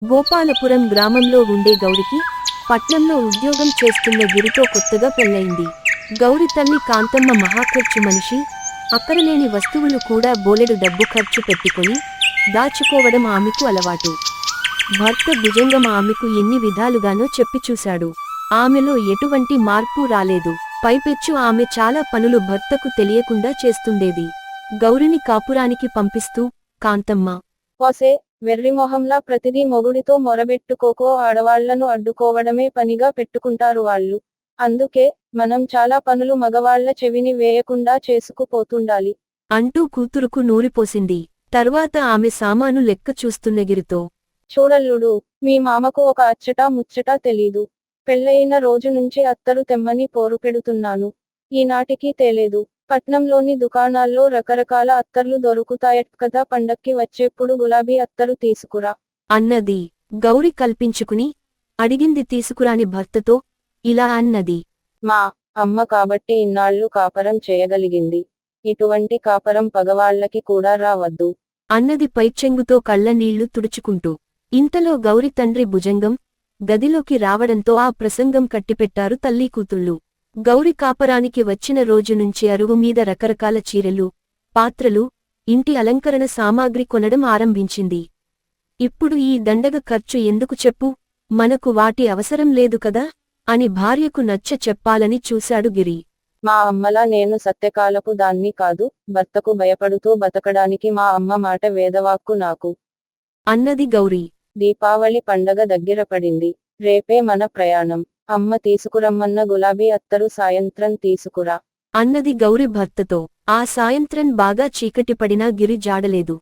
గోపాలపురం గ్రామంలో ఉండే గౌరికి పట్నంలో ఉద్యోగం చేస్తున్న గిరితో కొత్తగా పెళ్లైంది. గౌరి తల్లి కాంతమ్మ మహాఖర్చు మనిషి. అక్కరలేని వస్తువులు కూడా బోలెడు డబ్బు ఖర్చు పెట్టుకుని దాచుకోవడం ఆమెకు అలవాటు. భర్త భుజంగం ఆమెకు ఎన్ని విధాలుగానో చెప్పి చూశాడు. ఆమెలో ఎటువంటి మార్పు రాలేదు. పైపెచ్చు ఆమె చాలా పనులు భర్తకు తెలియకుండా చేస్తుండేది. గౌరిని కాపురానికి పంపిస్తూ, కాంతమ్మ వసే వెర్రిమొహంలా ప్రతిదీ మొగుడితో మొరబెట్టుకోకో, ఆడవాళ్లను అడ్డుకోవడమే పనిగా పెట్టుకుంటారు వాళ్ళు. అందుకే మనం చాలా పనులు మగవాళ్ల చెవిని వేయకుండా చేసుకుపోతుండాలి అంటూ కూతురుకు నూరిపోసింది. తర్వాత ఆమె సామాను లెక్క చూస్తున్న గిరితో, చూడల్లుడు, మీ మామకు ఒక అచ్చటా ముచ్చటా తెలీదు. పెళ్ళయిన రోజు నుంచి అత్తరు తెమ్మని పోరుపెడుతున్నాను, ఈనాటికి తేలేదు. పట్నంలోని దుకాణాల్లో రకరకాల అత్తర్లు దొరుకుతాయట్ కదా, పండక్కి వచ్చేప్పుడు గులాబీ అత్తరు తీసుకురా అన్నది. గౌరి కల్పించుకుని అడిగింది తీసుకురాని భర్తతో ఇలా అన్నది. మా అమ్మ కాబట్టి ఇన్నాళ్లు కాపరం చేయగలిగింది. ఇటువంటి కాపరం పగవాళ్లకి కూడా రావద్దు అన్నది పైచెంగుతో కళ్ళ నీళ్లు తుడుచుకుంటూ. ఇంతలో గౌరి తండ్రి భుజంగం గదిలోకి రావడంతో ఆ ప్రసంగం కట్టిపెట్టారు తల్లీ కూతుళ్ళు. గౌరి కాపరానికి వచ్చిన రోజు నుంచి అరుగు మీద రకరకాల చీరెలు, పాత్రలు, ఇంటి అలంకరణ సామాగ్రి కొనడం ఆరంభించింది. ఇప్పుడు ఈ దండగ ఖర్చు ఎందుకు చెప్పు, మనకు వాటి అవసరం లేదు కదా అని భార్యకు నచ్చ చెప్పాలని చూశాడు గిరి. మా అమ్మలా నేను సత్యకాలపు దాన్ని కాదు, భర్తకు భయపడుతూ బతకడానికి మా అమ్మ మాట వేదవాక్కు నాకు అన్నది గౌరి. దీపావళి పండగ దగ్గర పడింది. రేపే మన ప్రయాణం. అమ్మ తీసుకురమ్మన్న గులాబీ అత్తరు సాయంత్రం తీసుకురా అన్నది గౌరి భర్తతో. ఆ సాయంత్రం బాగా చీకటి పడినా గిరి జాడలేదు.